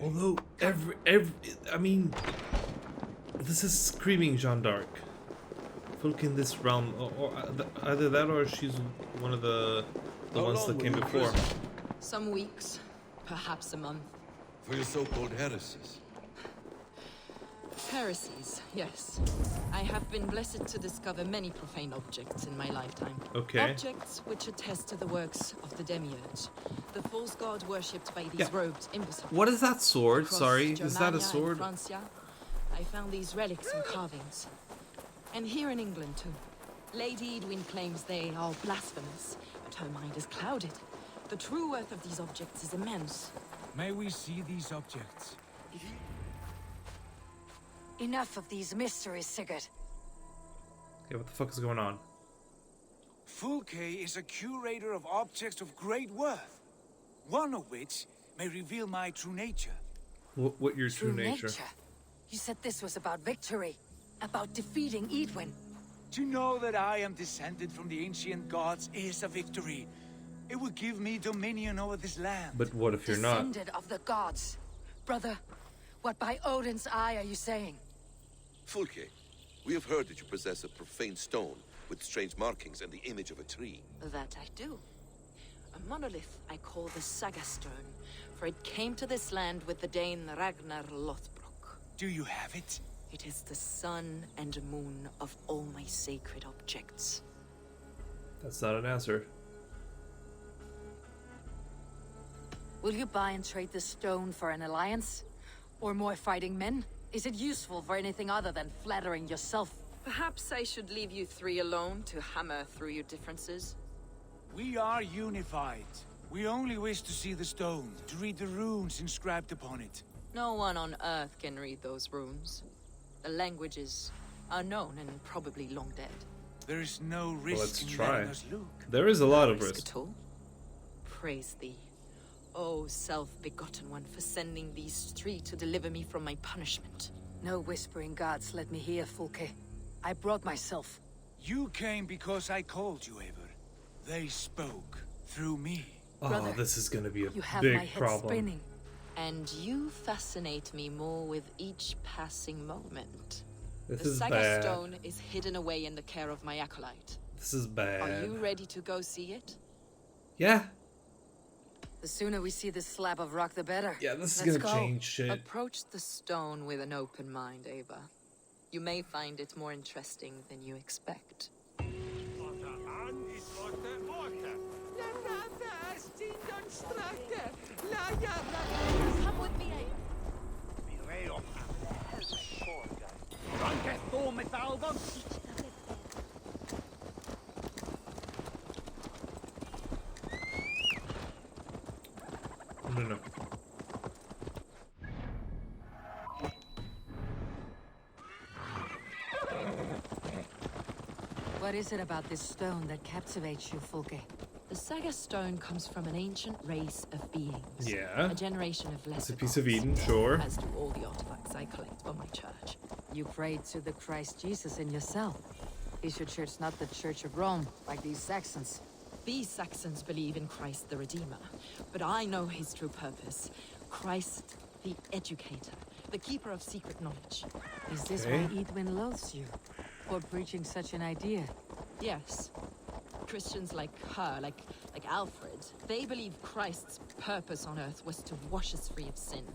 Although I mean, this is screaming Jeanne d'Arc. Folk in this realm, or either that, or she's one of the ones that came before. Some weeks, perhaps a month. For your so-called heresies. Heresies, yes. I have been blessed to discover many profane objects in my lifetime. Okay. Objects which attest to the works of the Demiurge, the false god worshipped by these robed imbeciles. What is that sword? Across Sorry, is that a Germania sword? and Francia, I found these relics and carvings. And here in England too. Lady Edwin claims they are blasphemous, but her mind is clouded. The true worth of these objects is immense. May we see these objects? Enough of these mysteries, Sigurd. Yeah, what the fuck is going on? Fulke is a curator of objects of great worth, one of which may reveal my true nature. What your true nature? You said this was about victory, about defeating Edwin. To know that I am descended from the ancient gods is a victory. It will give me dominion over this land. But what if you're not? Descended of the gods. Brother, what by Odin's eye are you saying? Fulke, we have heard that you possess a profane stone with strange markings and the image of a tree. That I do. A monolith I call the Saga Stone, for it came to this land with the Dane Ragnar Lothbrok. Do you have it? It is the sun and moon of all my sacred objects. That's not an answer. Will you buy and trade this stone for an alliance? Or more fighting men? Is it useful for anything other than flattering yourself? Perhaps I should leave you three alone to hammer through your differences. We are unified. We only wish to see the stone, to read the runes inscribed upon it. No one on Earth can read those runes. The language is unknown and probably long dead. There is no risk let's in try. letting us look. There is a lot of Risk risk. at all? Praise thee, O self-begotten one, for sending these three to deliver me from my punishment. No whispering gods let me hear, Fulke. I brought myself. You came because I called you, Eivor. They spoke through me. Oh, Brother, this is gonna be a You have my big head problem. spinning. And you fascinate me more with each passing moment. This The is Saga bad. Stone is hidden away in the care of my acolyte. This is bad. Are you ready to go see it? Yeah. The sooner we see this slab of rock, the better. Yeah, this is Let's gonna go. change shit. Approach the stone with an open mind, Eivor. You may find it more interesting than you expect. Come with me, No. What is it about this stone that captivates you, Fulke? The Saga Stone comes from an ancient race of beings. Yeah. A generation of It's lesser a piece of gods, Eden, sure. as do all the artifacts I collect for my church. You prayed to the Christ Jesus in yourself. Is your church not the Church of Rome, like these Saxons? These Saxons believe in Christ the Redeemer, but I know his true purpose. Christ the Educator, the keeper of secret knowledge. Is this Okay. why Edwin loathes you? For preaching such an idea? Yes. Christians like her, like Alfred, they believe Christ's purpose on earth was to wash us free of sin.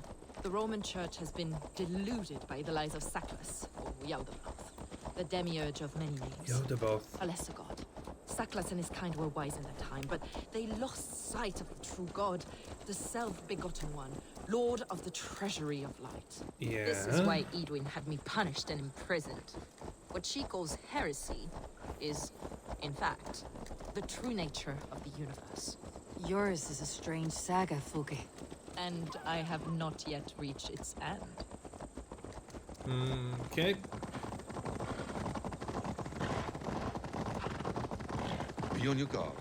The Roman Church has been deluded by the lies of Saklas, or Yaldabaoth, the demiurge of many names. Yaldabaoth. A lesser god. Saklas and his kind were wise in their time, but they lost sight of the true god, the self-begotten one, lord of the treasury of light. Yeah. This is why Edwin had me punished and imprisoned. What she calls heresy is, in fact, the true nature of the universe. Yours is a strange saga, Fulke. And I have not yet reached its end. Okay. Be on your guard.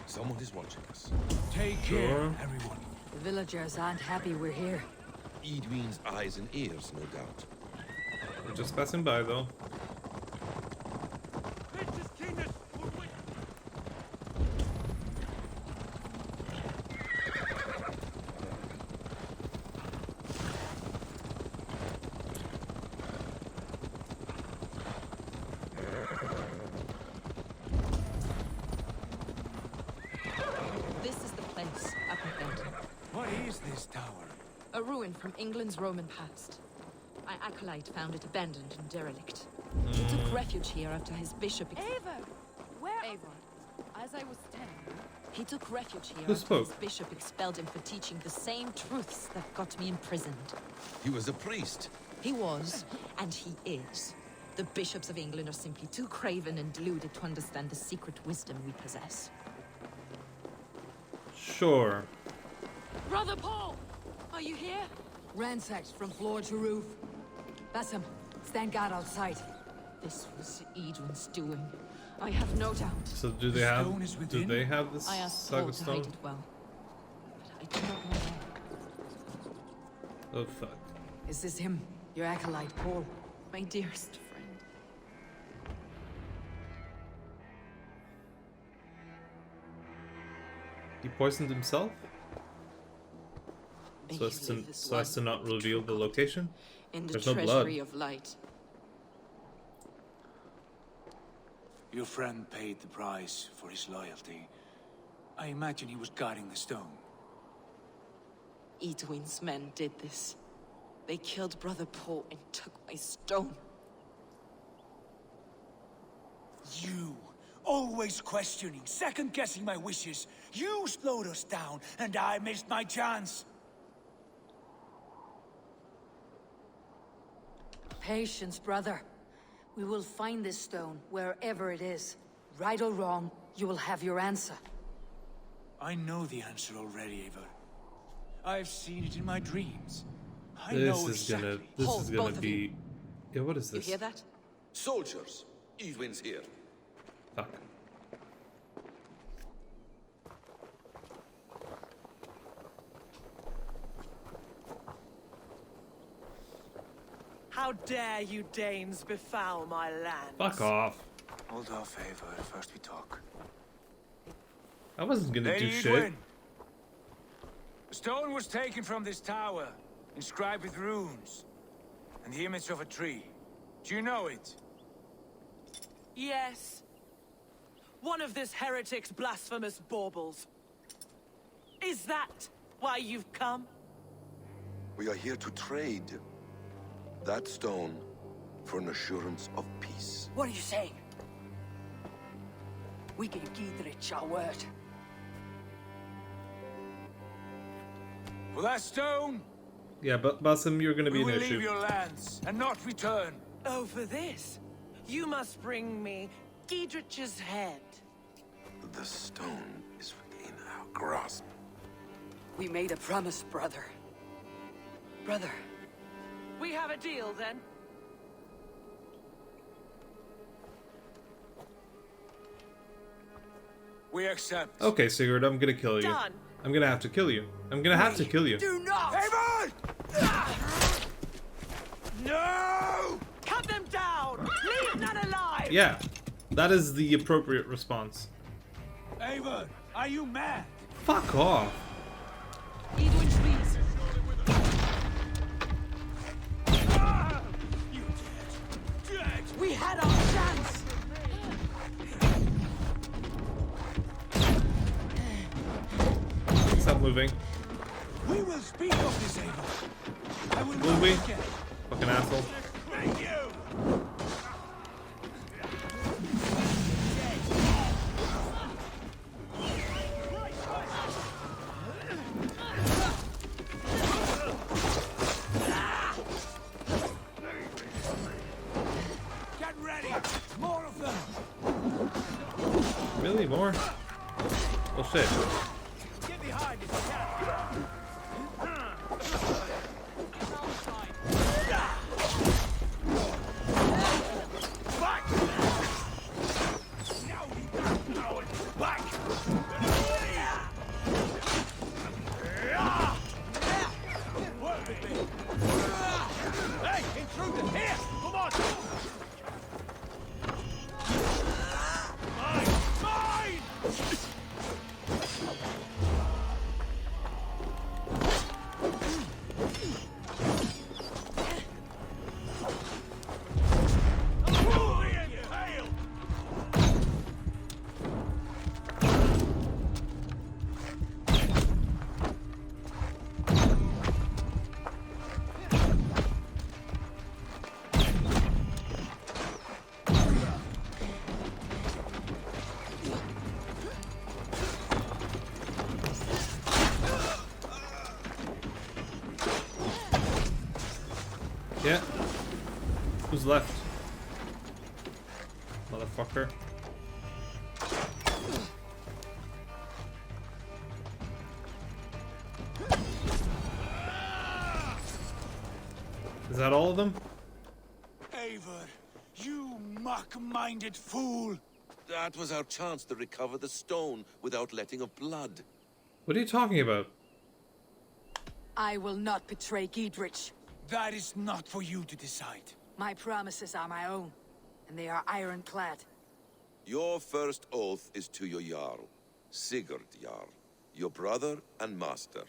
Someone is watching us. Take Sure. care, everyone. The villagers aren't happy we're here. Edwin's eyes and ears, no doubt. We're just passing by, though. is this tower? A ruin from England's Roman past. My acolyte found it abandoned and derelict. He took refuge here after his bishop... Eivor! Where? Eivor. As I was telling you, he took refuge here Who after spoke? his bishop expelled him for teaching the same truths that got me imprisoned. He was a priest. He was, and he is. The bishops of England are simply too craven and deluded to understand the secret wisdom we possess. Sure. Brother Paul! Are you here? Ransacked from floor to roof. That's him. Stand guard outside. This was Edwin's doing. I have no doubt. So do they The have? stone is Do within? they have this I asked Paul saga to stone? hide it well. But I do not know where. Oh fuck. Is this him? Your acolyte, Paul? My dearest friend. He poisoned himself? May So you as to, leave this so as to one not true reveal the cult location? in the There's no blood. treasury of light. Your friend paid the price for his loyalty. I imagine he was guarding the stone. Edwin's men did this. They killed Brother Paul and took my stone. You, always questioning, second-guessing my wishes. You slowed us down, and I missed my chance. Patience, brother. We will find this stone, wherever it is. Right or wrong, you will have your answer. I know the answer already, Eivor. I've seen it in my dreams. I know exactly. This Hold, is gonna both of be. you. Yeah, what is You this? hear that? Soldiers, Edwin's here. Fuck. How dare you Danes befoul my land? Fuck off. Hold off, Eivor. First we talk. I wasn't gonna do Lady shit. Edwin, the stone was taken from this tower, inscribed with runes, and the image of a tree. Do you know it? Yes. One of this heretic's blasphemous baubles. Is that why you've come? We are here to trade that stone for an assurance of peace. What are you saying? We gave Giedrich our word. For that stone, Yeah, but Basim, you're gonna be we an will issue. leave your lands and not return. Oh, for this, you must bring me Giedrich's head. The stone is within our grasp. We made a promise, brother. Brother, We have a deal, then? We accept. Okay, Sigurd, I'm gonna kill you. Done. I'm gonna have to kill you. I'm gonna have to kill you. do not! Eivor! No! Cut them down! Leave none alive! Yeah, that is the appropriate response. Eivor, are you mad? Fuck off. Edwin, please. You dead! We had our chance! Stop moving. We will speak of this, Eivor. I will Will not we? forget. Fucking asshole. Thank you! Get ready! More of them! Really? More? Oh shit. Get behind if you can! Back! Now we back! Back! Work with me! Hey, intruder! Here! Come on! Mine! Mine! Yeah. Who's left? Motherfucker. Is that all of them? Eivor, you mock-minded fool! That was our chance to recover the stone without letting of blood. What are you talking about? I will not betray Giedrich. That is not for you to decide. My promises are my own, and they are ironclad. Your first oath is to your Jarl, Sigurd Jarl, your brother and master.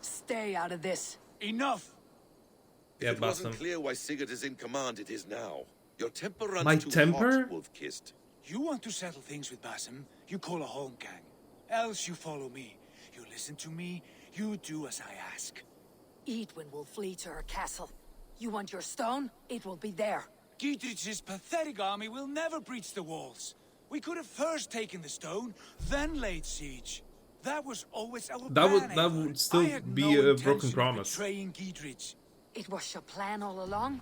Stay out of this. Enough! Yeah, If it bust wasn't him. clear why Sigurd is in command, it is now. Your temper runs My too temper? hot, Wolf-Kissed. You want to settle things with Basim, you call a holmgang. Else you follow me. You listen to me, you do as I ask. Edwin will flee to her castle. You want your stone? It will be there. Giedrich's pathetic army will never breach the walls. We could have first taken the stone, then laid siege. That was always our plan, That Eivor. would still I had be no a intention broken of promise. betraying Giedrich. It was your plan all along.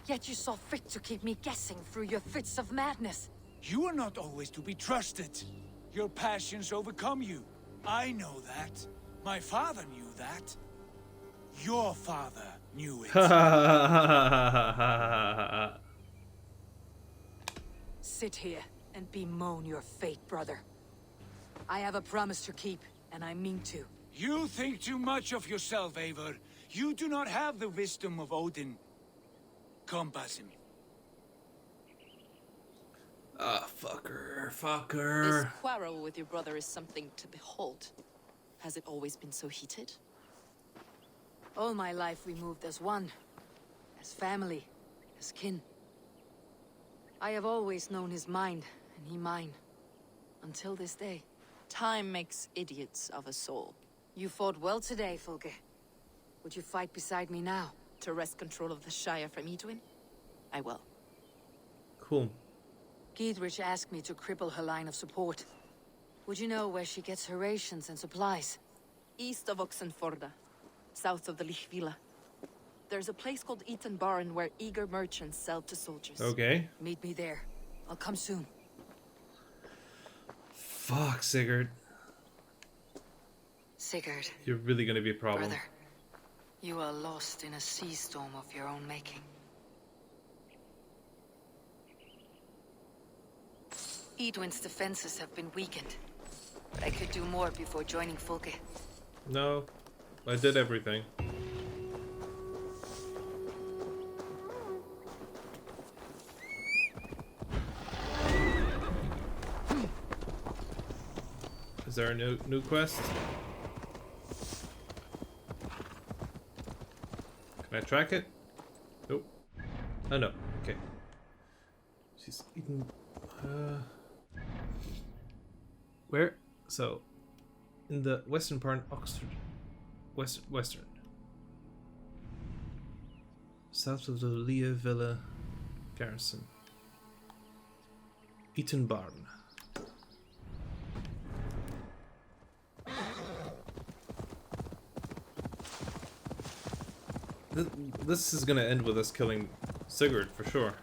Yet you saw fit to keep me guessing through your fits of madness. You are not always to be trusted. Your passions overcome you. I know that. My father knew that. Your father knew it. Sit here and bemoan your fate, brother. I have a promise to keep, and I mean to. You think too much of yourself, Eivor. You do not have the wisdom of Odin. Come, Basim. Ah, fucker, This fucker. quarrel with your brother is something to behold. Has it always been so heated? All my life we moved as one. As family. As kin. I have always known his mind, and he mine. Until this day. Time makes idiots of us all. You fought well today, Fulke. Would you fight beside me now? To wrest control of the Shire from Edwin? I will. Cool. Giedrich asked me to cripple her line of support. Would you know where she gets her rations and supplies? East of Oxenforda, south of the Lichvila. There's a place called Eaton Barn where eager merchants sell to soldiers. Okay. Meet me there. I'll come soon. Fuck, Sigurd. Sigurd, You're really gonna be a problem. brother. You are lost in a sea storm of your own making. Edwin's defenses have been weakened. But I could do more before joining Fulke. No, I did everything. Is there a new quest? Can I track it? Nope. Oh no. Okay. She's eating. Where? So, in the western part, Oxford. Western. South of the Leah Villa garrison. Eaton Barn. This is gonna end with us killing Sigurd for sure.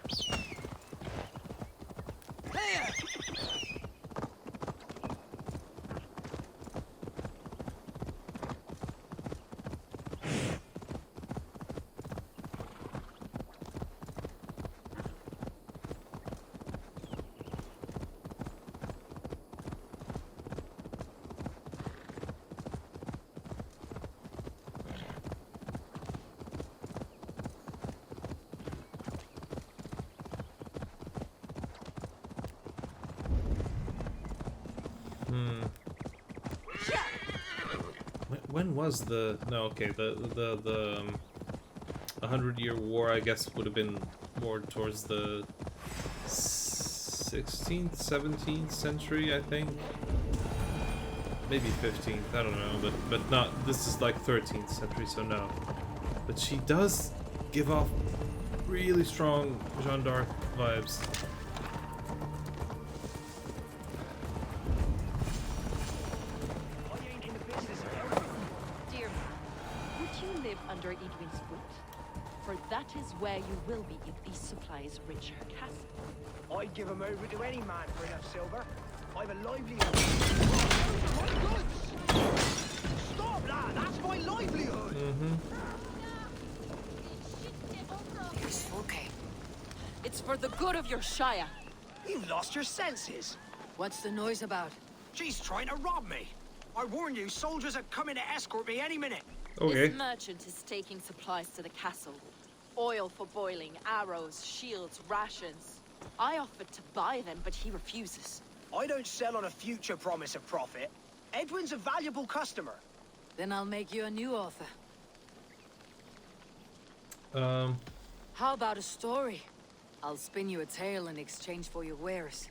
When was the the 100-year war? I guess would have been more towards the 16th, 17th century, I think. Maybe 15th. I don't know, but not. This is like 13th century, so no. But she does give off really strong Jeanne d'Arc vibes. under Edwin's foot. For that is where you will be if these supplies reach her castle. I'd give 'em over to any man for enough silver. I've a livelihood. My goods! Stop, lad! That's my livelihood! Here's Fulke. It's for the good of your Shire. You've lost your senses. What's the noise about? She's trying to rob me. I warn you, soldiers are coming to escort me any minute. Okay. This merchant is taking supplies to the castle. Oil for boiling, arrows, shields, rations. I offered to buy them, but he refuses. I don't sell on a future promise of profit. Edwin's a valuable customer. Then I'll make you a new offer. Um. How about a story? I'll spin you a tale in exchange for your wares.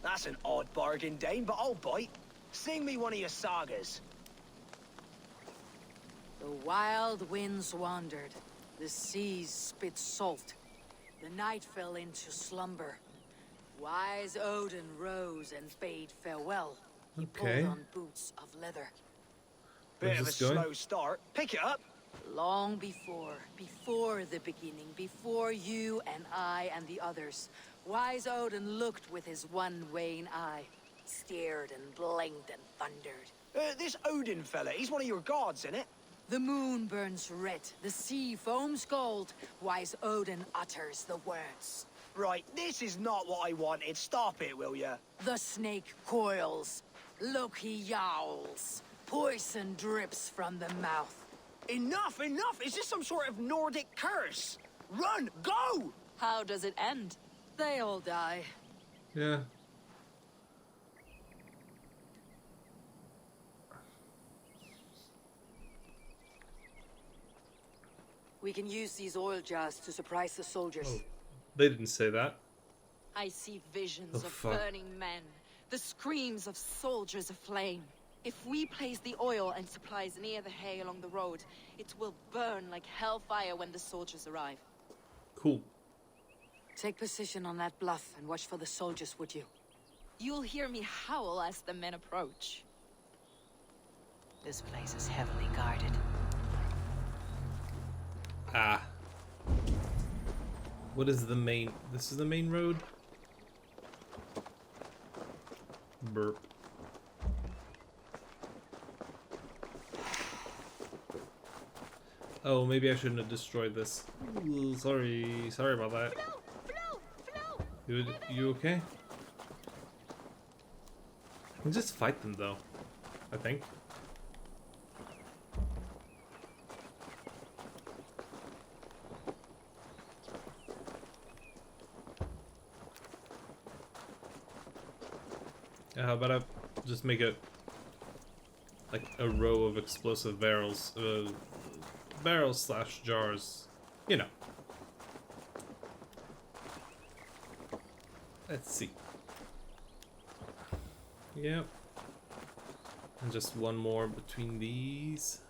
That's an odd bargain, Dane, but I'll bite. Sing me one of your sagas. The wild winds wandered. The seas spit salt. The night fell into slumber. Wise Odin rose and bade farewell. He Okay. pulled on boots of leather. Bit Where's of a this going? slow start. Pick it up. Long before the beginning, before you and I and the others, wise Odin looked with his one wan eye, stared and blinked and thundered. This Odin fella, he's one of your gods, innit? The moon burns red, the sea foams gold, wise Odin utters the words. Right, this is not what I wanted. Stop it, will ya? The snake coils, Loki yowls, poison drips from the mouth. Enough, enough! Is this some sort of Nordic curse? Run, go! How does it end? They all die. Yeah. We can use these oil jars to surprise the soldiers. Oh, they didn't say that. I see visions Oh, of fuck. burning men, the screams of soldiers aflame. If we place the oil and supplies near the hay along the road, it will burn like hellfire when the soldiers arrive. Cool. Take position on that bluff and watch for the soldiers, would you? You'll hear me howl as the men approach. This place is heavily guarded. Ah. What is the main... This is the main road? Burp. Oh, maybe I shouldn't have destroyed this. Ooh, sorry about that. You okay? I can just fight them though, I think. How about I just make it like a row of explosive barrels, barrels slash jars, you know. Let's see. Yep. And just one more between these.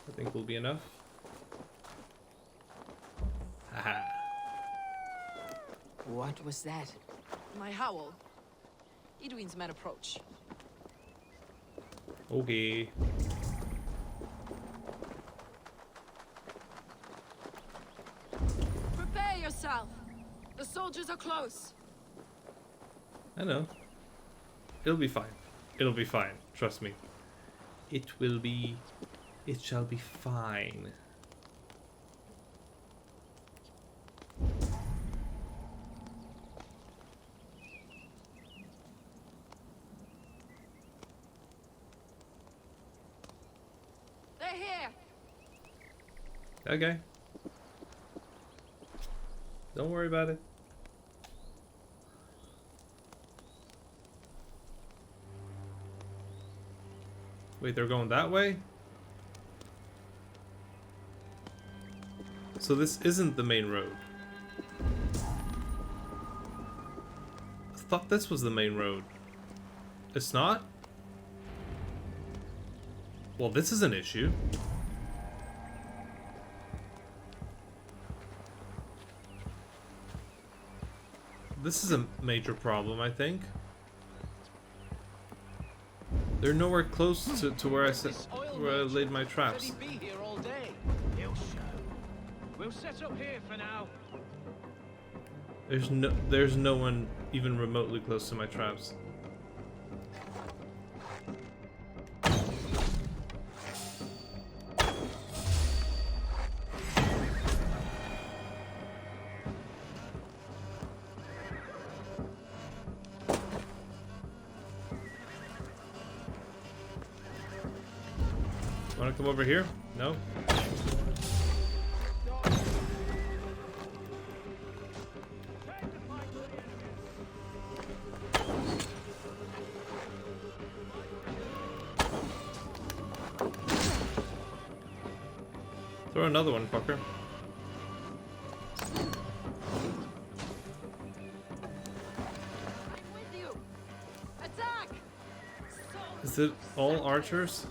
I think will be enough. Haha. What was that? My howl. Edwin's men approach. Okay. Prepare yourself. The soldiers are close. I know. It'll be fine. It'll be fine. Trust me. It will be... It shall be fine. They're here. Okay. Don't worry about it. Wait, they're going that way? So this isn't the main road. I thought this was the main road. It's not? Well, this is an issue. This is a major problem, I think. They're nowhere close to where I said. This oil where I laid my Said traps. he'd be here all day. He'll show. We'll set up here for now. There's no one even remotely close to my traps. Wanna come over here? No? Throw another one, fucker. I'm with you. Attack! Is it all archers?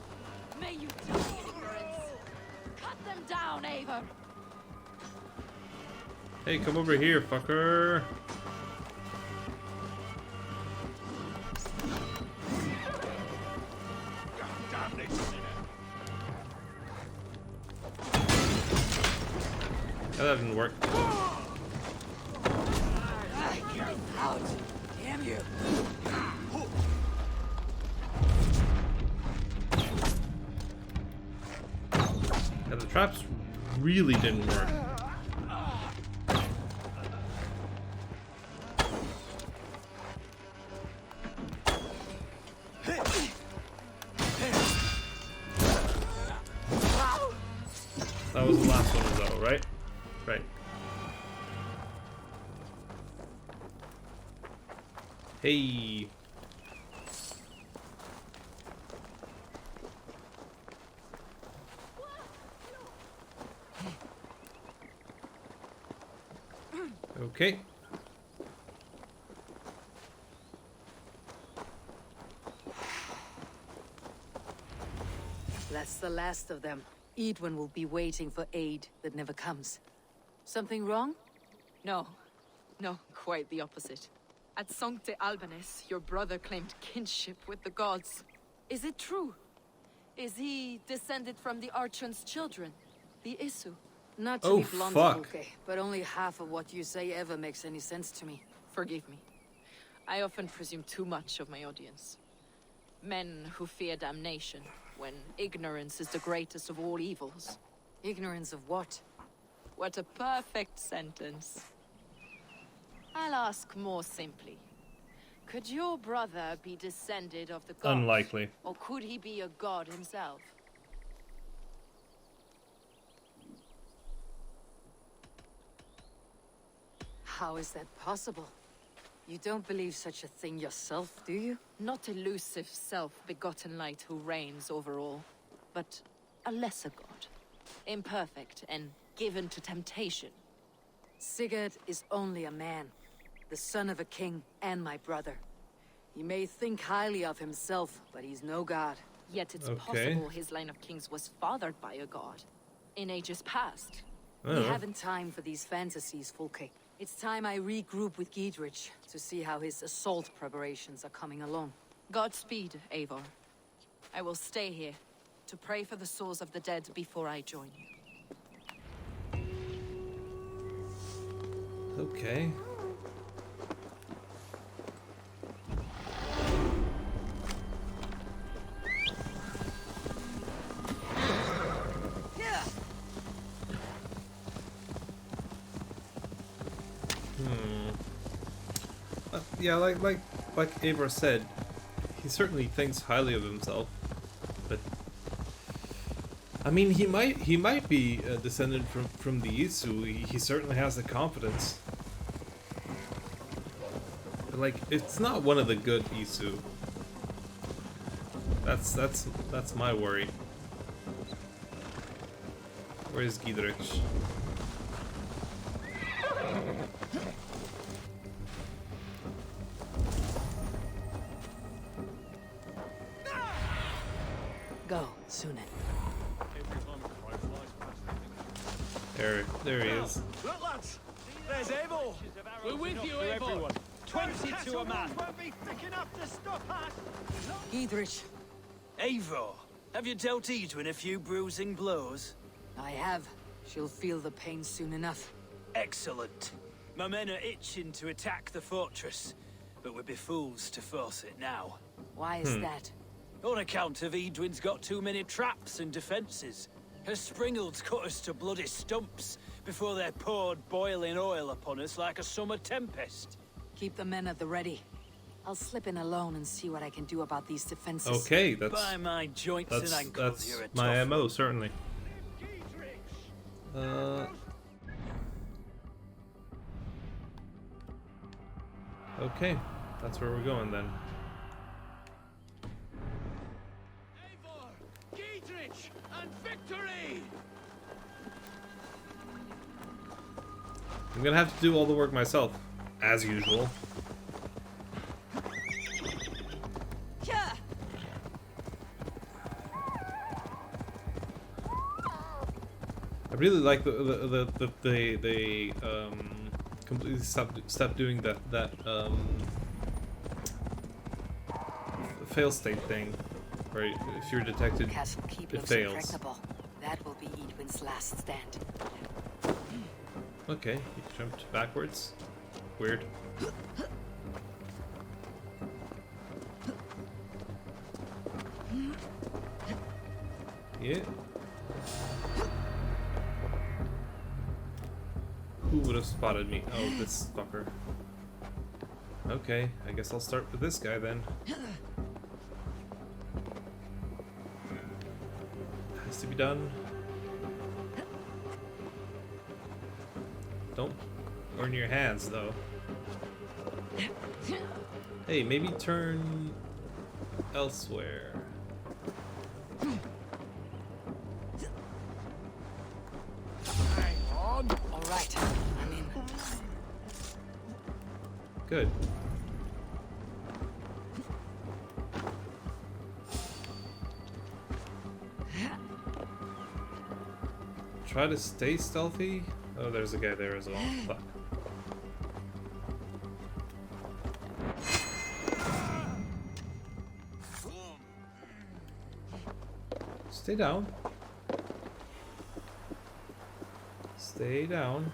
May you die in ignorance. Cut them down, Eivor. Hey, come over here, fucker. That didn't work. Out! Damn you! Yeah, the traps really didn't work. That was the last one though, right? Right. Hey. Okay. That's the last of them. Edwin will be waiting for aid that never comes. Something wrong? No. No, quite the opposite. At Sancte Albanus, your brother claimed kinship with the gods. Is it true? Is he descended from the Archon's children, the Isu? Not to Oh, be blunt, fuck. Fulke, but only half of what you say ever makes any sense to me. Forgive me. I often presume too much of my audience. Men who fear damnation, when ignorance is the greatest of all evils. Ignorance of what? What a perfect sentence. I'll ask more simply. Could your brother be descended of the gods? Unlikely. Or could he be a god himself? How is that possible? You don't believe such a thing yourself, do you? Not elusive self-begotten light who reigns over all, but a lesser god. Imperfect and given to temptation. Sigurd is only a man, the son of a king and my brother. He may think highly of himself, but he's no god. Yet it's Okay. possible his line of kings was fathered by a god. In ages past. We haven't time for these fantasies, Fulke. It's time I regroup with Giedrich to see how his assault preparations are coming along. Godspeed, Eivor. I will stay here to pray for the souls of the dead before I join you. Okay. Yeah, like Eivor said, he certainly thinks highly of himself, but I mean, he might be descended from the Isu. He certainly has the confidence. But like, it's not one of the good Isu. That's my worry. Where is Giedrich? Go, Sunan. There he is. Look, lads! There's Eivor! We're with you, Eivor! 20 to a man! Won't be thick enough to stop us! Giedrich, Eivor, Have you dealt Edwin a few bruising blows? I have. She'll feel the pain soon enough. Excellent. My men are itching to attack the fortress, but we'd be fools to force it now. Why is that? On account of Edwin's got too many traps and defenses. Her springalds cut us to bloody stumps before they poured boiling oil upon us like a summer tempest. Keep the men at the ready. I'll slip in alone and see what I can do about these defenses. Okay, By my joints and ankles, you're a my tough MO, one. certainly. Okay, that's where we're going then. Eivor, Giedrich, and victory! I'm gonna have to do all the work myself, as usual. I really like they completely stopped doing that fail state thing, where if you're detected, Castle Keep it looks fails. impregnable. That will be Edwin's last stand. Okay, you jumped backwards. Weird. Yeah. Who would have spotted me? Oh, this fucker. Okay, I guess I'll start with this guy then. Has to be done. Don't burn your hands, though. Hey, maybe turn elsewhere. Hang on. All right, I'm in. Good. Try to stay stealthy. Oh, there's a guy there as well. Fuck. Stay down. Stay down.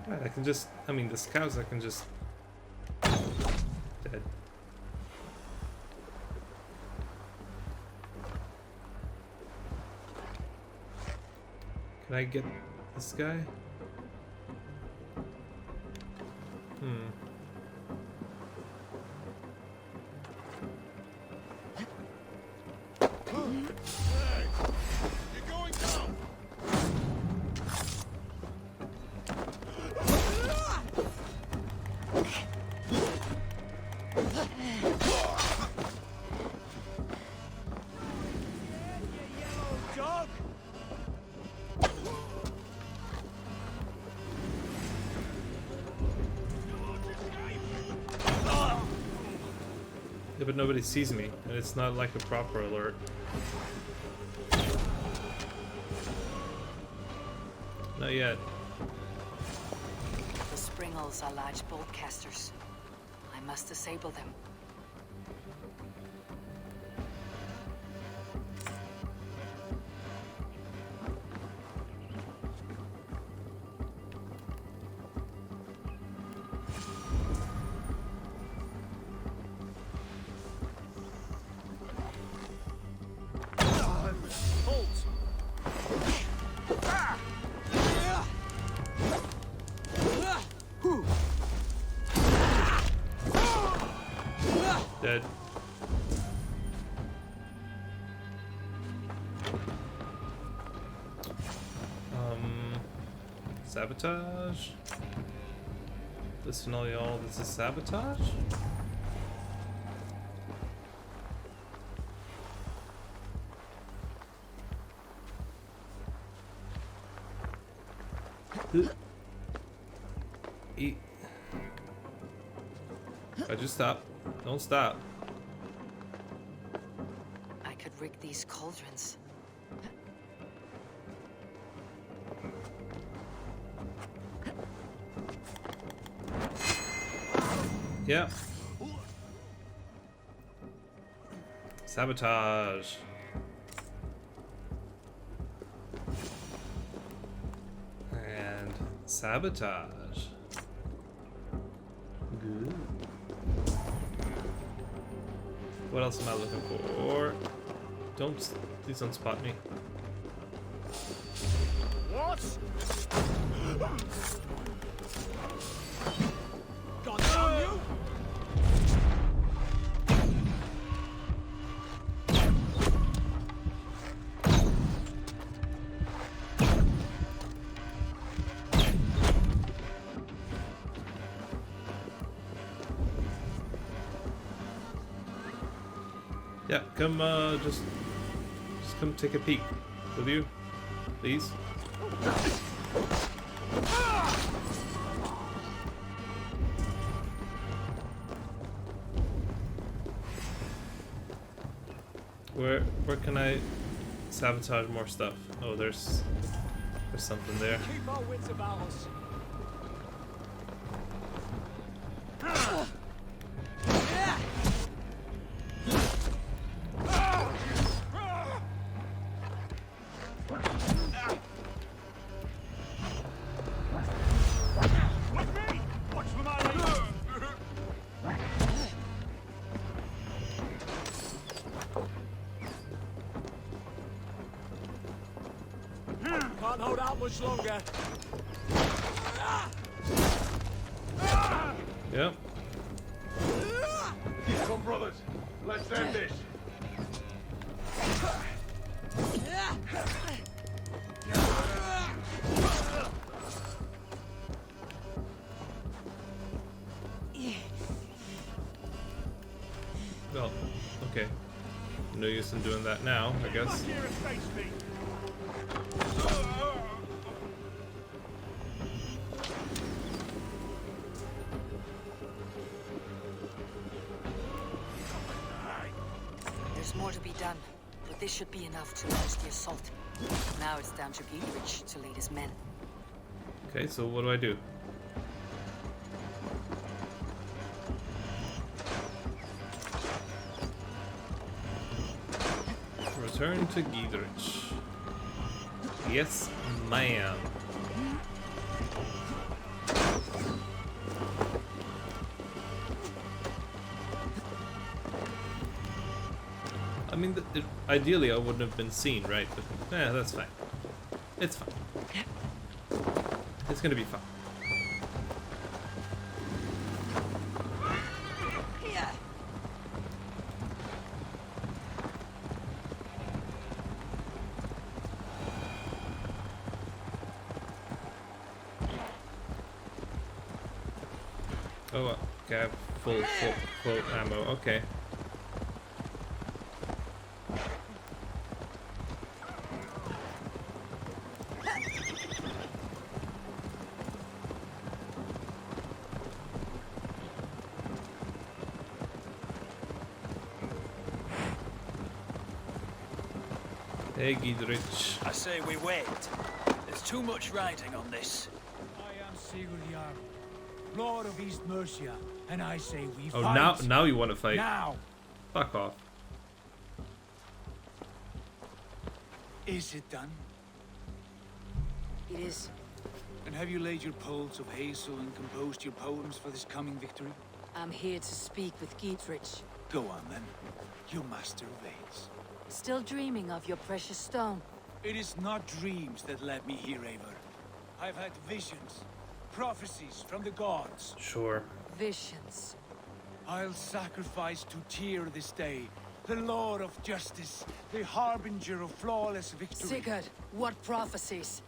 Right, I can just, I mean, the scouts I can just... Dead. Can I get this guy? You're going down! Dog! Yeah, but nobody sees me, and it's not like a proper alert. Not yet. The springles are large bolt casters. I must disable them. Dead. Sabotage? Listen all y'all, this is sabotage? Eat. I just stop. Don't stop. I could rig these cauldrons. Yeah. Sabotage. And sabotage. Good. What else am I looking for? Please don't spot me. What? Gone down you? Yeah, come, just come take a peek, will you? Please? Where can I sabotage more stuff? Oh, there's something there. Keep our wits about us. Can't hold out much longer. Yep. Come, brothers. Let's end this. Well, okay. No use in doing that now, I guess. Here and face me. There's more to be done, but this should be enough to launch the assault. Now it's down to Giedrich to lead his men. Okay, so what do I do? Return to Giedrich. Yes, ma'am. I mean, ideally I wouldn't have been seen, right? But yeah, that's fine. It's fine. It's gonna be fine. Oh, okay, I have full ammo. Okay. Hey, Giedrich. I say we wait. There's too much riding on this. I am Sigurd, Lord of East Mercia, and I say we Oh, fight. now you want to fight? Now. Fuck off. Is it done? It is. And have you laid your poles of hazel and composed your poems for this coming victory? I'm here to speak with Giedrich. Go on then, you master of Ace. Still dreaming of your precious stone. It is not dreams that led me here, Eivor. I've had visions, prophecies from the gods. Sure. Visions. I'll sacrifice to Tyr this day, the Lord of Justice, the harbinger of flawless victory. Sigurd, what prophecies?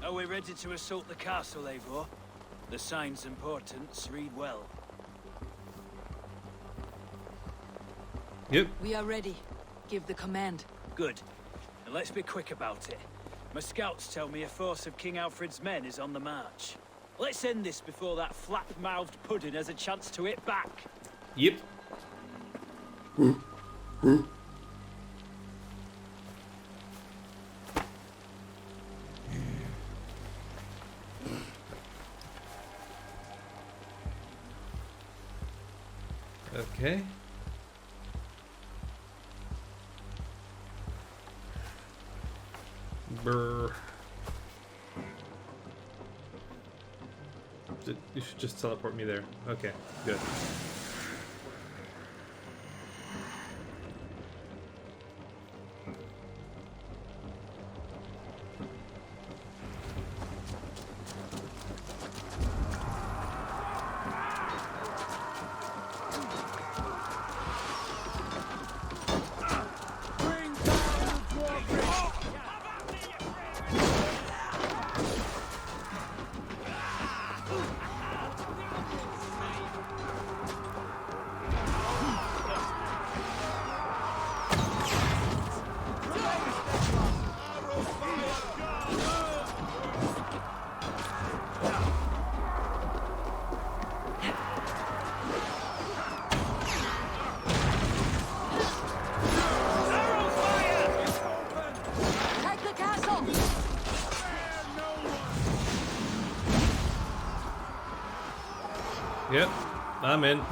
Are we ready to assault the castle, Eivor? The signs and portents read well. Yep. We are ready. Give the command. Good. And let's be quick about it. My scouts tell me a force of King Alfred's men is on the march. Let's end this before that flap-mouthed pudding has a chance to hit back. Yep. Okay. Brr. You should just teleport me there. Okay, good. Take the castle! Yep, I'm in. Eivor,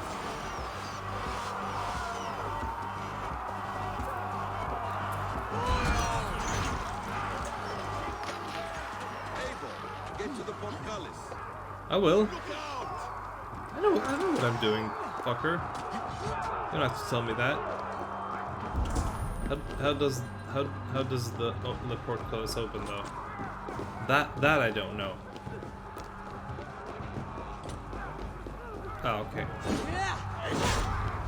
get to the portcullis. I will. Look out! I know what I'm doing, fucker. You don't have to tell me that. How does the portcullis open though? That I don't know. Oh, okay.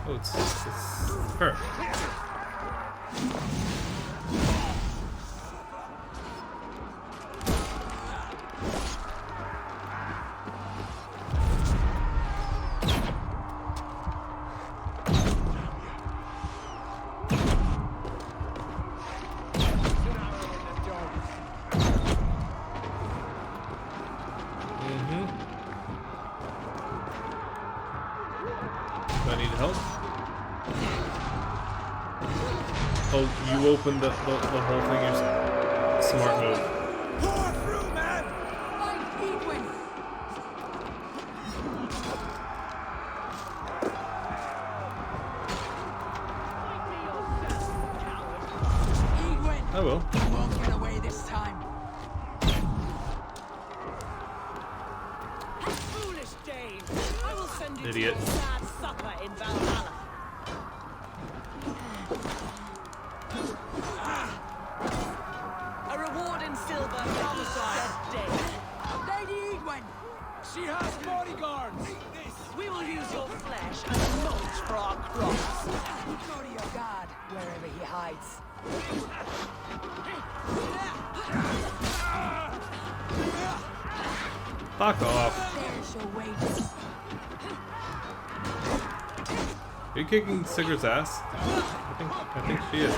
Oh, it's her. Do I need help? Oh, you opened the whole thing. You're smart move. Pour through, man! Fight Eivor! Eivor! I will. You won't get away this time. Foolish Dane! I will send you Idiot. to your sad supper in Valhalla. A reward in silver promised said Dane. Lady Eivor! She has bodyguards! We will use your flesh as mulch for our crops. Go to your god, wherever he hides. Fuck off. There's your wages. Are you kicking Sigurd's ass? I think she is.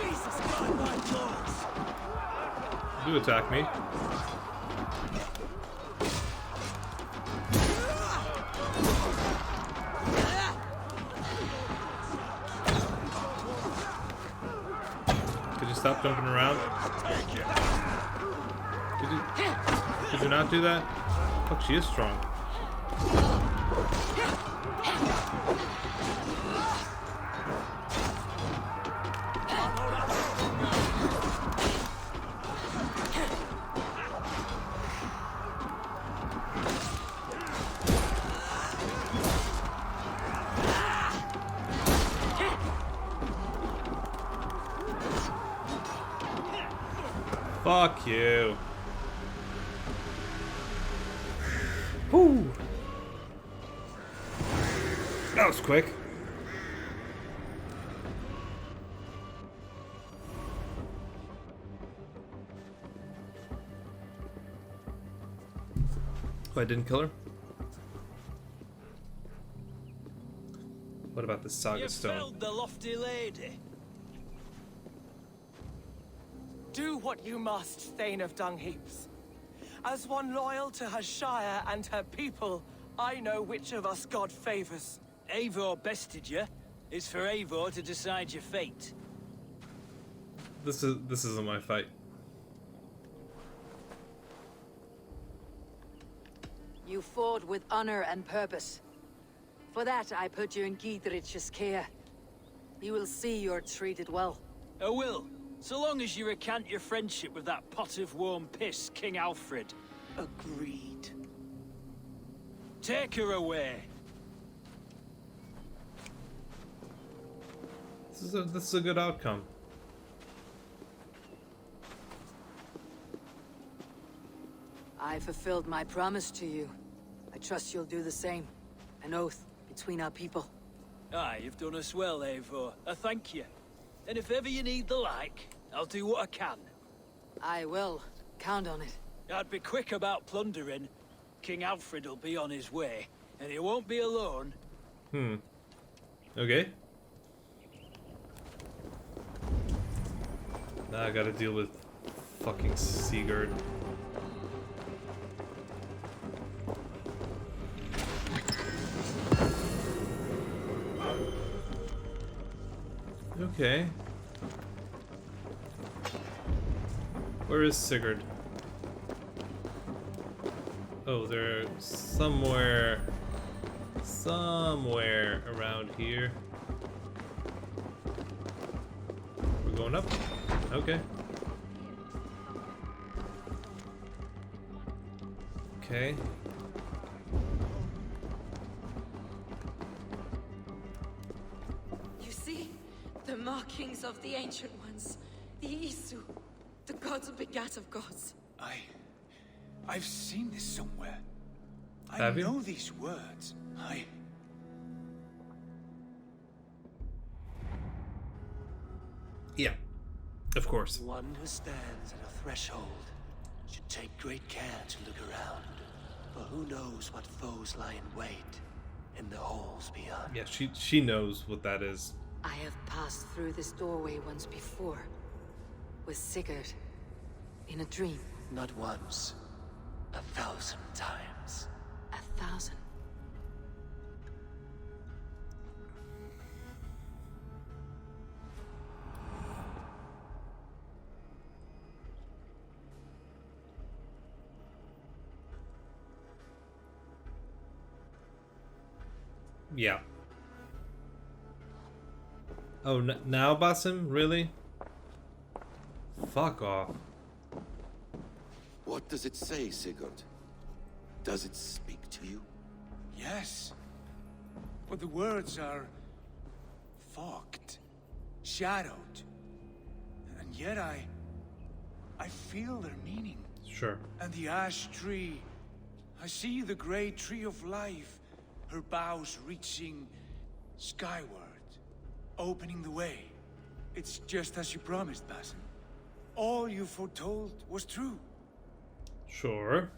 Jesus, God, my dogs! Do attack me. Could you stop jumping around? Did you not do that? Fuck, she is strong. Fuck you. Whew. That was quick. Oh, I didn't kill her? What about the Saga You Stone? felled the lofty lady. Do what you must, Thane of Dung Heaps. As one loyal to her shire and her people, I know which of us God favors. Eivor bested you. It's for Eivor to decide your fate. This isn't my fight. You fought with honor and purpose. For that, I put you in Giedrich's care. You will see you're treated well. I will, so long as you recant your friendship with that pot of warm piss, King Alfred. Agreed. Take her away. This is a good outcome. I fulfilled my promise to you. I trust you'll do the same. An oath between our people. Aye, you've done us well, Eivor. I thank you. And if ever you need the like, I'll do what I can. I will. Count on it. I'd be quick about plundering. King Alfred will be on his way, and he won't be alone. Okay. Now I gotta deal with fucking Sigurd. Okay. Where is Sigurd? Oh, they're somewhere around here. We're going up? Okay. Okay. You see? The markings of the Ancient Ones. The Isu. The gods begat of gods. I've seen this somewhere. Have you? I know these words. Yeah. Of course. One who stands at a threshold should take great care to look around, for who knows what foes lie in wait in the halls beyond. Yeah, she knows what that is. I have passed through this doorway once before. With Sigurd. In a dream. Not once, 1,000 times. 1,000. Yeah. Oh, now Basim? Really? Fuck off. What does it say, Sigurd? Does it speak to you? Yes. But the words are fogged, shadowed. And yet I feel their meaning. Sure. And the ash tree. I see the great tree of life, her boughs reaching skyward, opening the way. It's just as you promised, Basim. All you foretold was true. Sure.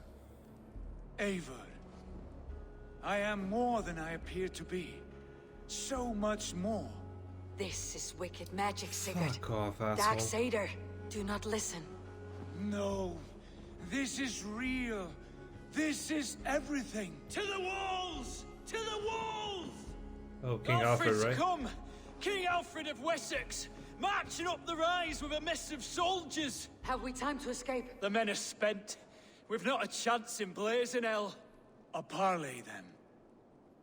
Eivor, I am more than I appear to be. So much more. This is wicked magic, Sigurd. Fuck off, asshole. Darksader, do not listen. No, this is real. This is everything. To the walls! To the walls! Oh, King Alfred, right? Come! King Alfred of Wessex! Marching up the rise with a mess of soldiers! Have we time to escape? The men are spent. We've not a chance in blazing hell. A parley, then.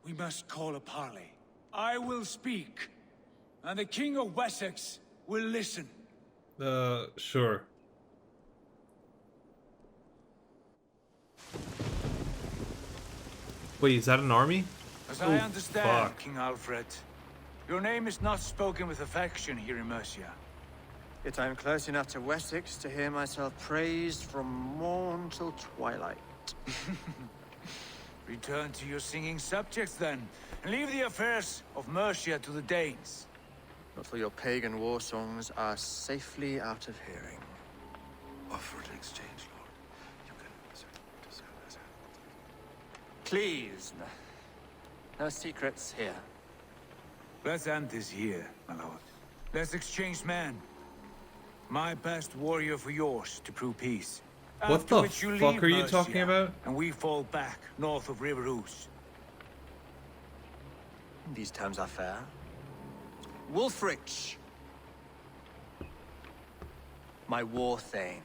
We must call a parley. I will speak, and the King of Wessex will listen. Sure. Wait, is that an army? As Oh, I understand, fuck. King Alfred, your name is not spoken with affection here in Mercia. Yet I am close enough to Wessex to hear myself praised from morn till twilight. Return to your singing subjects, then, and leave the affairs of Mercia to the Danes. Not till your pagan war songs are safely out of hearing. Offer an exchange, Lord. You can... Please, no secrets here. Let's end this here, my lord. Let's exchange men. My best warrior for yours to prove peace. What After the which you fuck leave are you Mercia, talking about? And we fall back north of River Ouse. These terms are fair. Wulfrich, my war thane.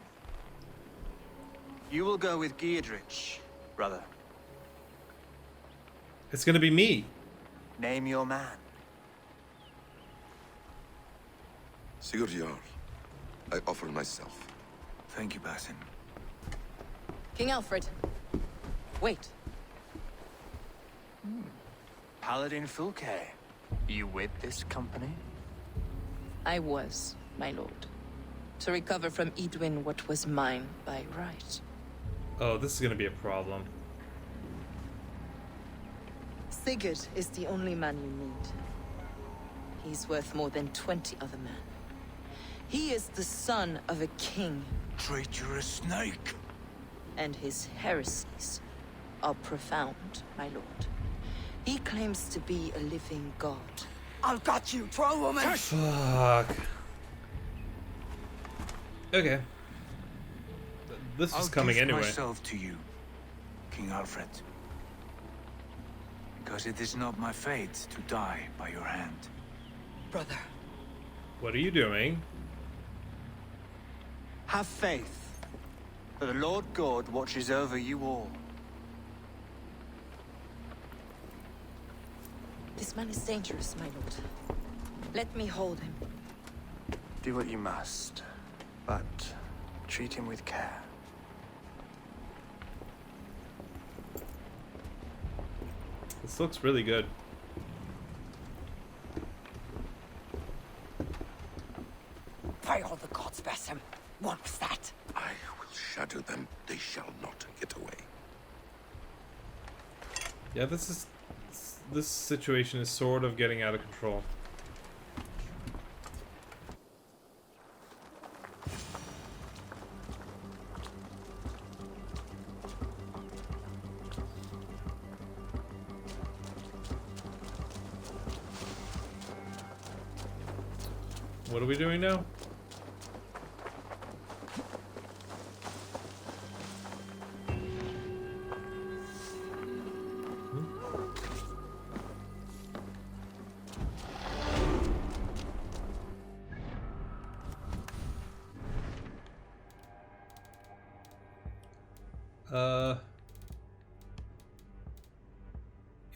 You will go with Geodrich, brother. It's gonna be me. Name your man. Sigurd Jarl, I offer myself. Thank you, Basin. King Alfred. Wait. Paladin Fulke. You with this company? I was, my lord. To recover from Edwin what was mine by right. Oh, this is gonna be a problem. Sigurd is the only man you need. He's worth more than 20 other men. He is the son of a king, Traitorous snake! and his heresies are profound, my lord. He claims to be a living god. I'll got you, troll woman! Fuck. Okay. This is I'll coming gift anyway. myself to you, King Alfred. Because it is not my fate to die by your hand. Brother, What are you doing? Have faith. For the Lord God watches over you all. This man is dangerous, my lord. Let me hold him. Do what you must, but treat him with care. This looks really good. by all the gods, Basim. What was that? I will shatter them. They shall not get away. Yeah, this situation is sort of getting out of control. What are we doing now?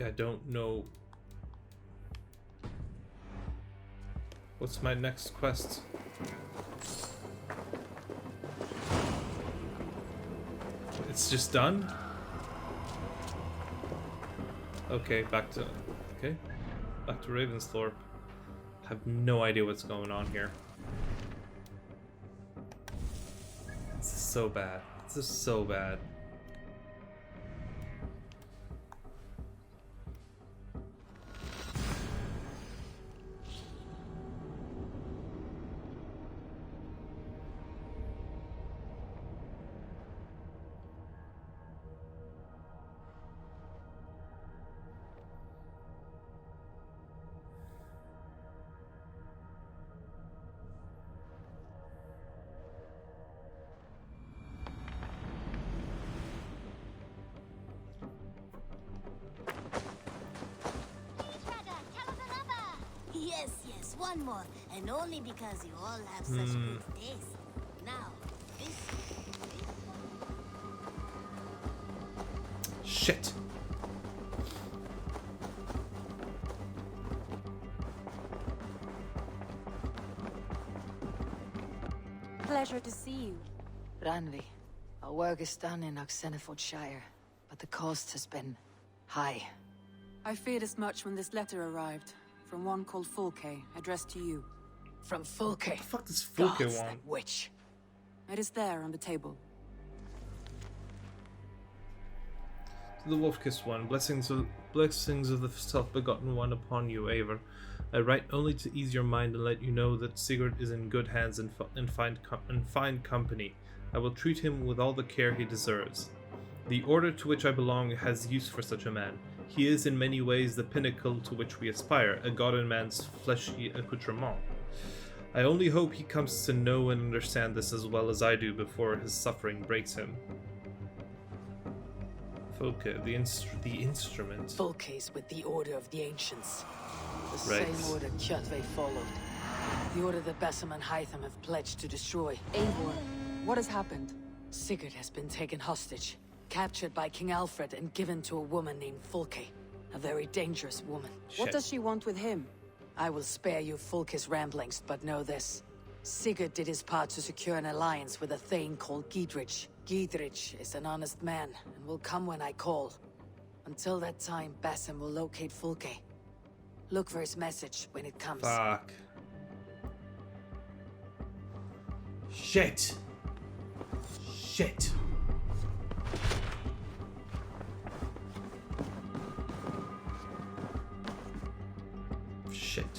Yeah, I don't know. What's my next quest? It's just done? Okay, back to Ravensthorpe. I have no idea what's going on here. This is so bad. This is so bad. Yes, one more. And only because you all have such good taste. Now, this... Shit. Pleasure to see you. Ranvi, our work is done in Oxenfordshire, but the cost has been high. I feared as much when this letter arrived, from one called Fulke, addressed to you. From Fulke? What the fuck does Fulke Gods, want? that witch. It is there on the table. To the Wolf-Kissed One, blessings of the self-begotten one upon you, Eivor. I write only to ease your mind and let you know that Sigurd is in good hands and fine company. I will treat him with all the care he deserves. The order to which I belong has use for such a man. He is in many ways the pinnacle to which we aspire, a god in man's fleshy accoutrement. I only hope he comes to know and understand this as well as I do before his suffering breaks him. Folke, the instrument. Folke's with the Order of the Ancients. The Right. same order Kjotve followed. The order that Basim and Hytham have pledged to destroy. Eivor, what has happened? Sigurd has been taken hostage, captured by King Alfred and given to a woman named Folke. A very dangerous woman. What does she want with him? I will spare you Folke's ramblings, but know this. Sigurd did his part to secure an alliance with a thane called Gidrich. Gidrich is an honest man, and will come when I call. Until that time, Basim will locate Folke. Look for his message when it comes. Fuck. Shit. Shit. Shit.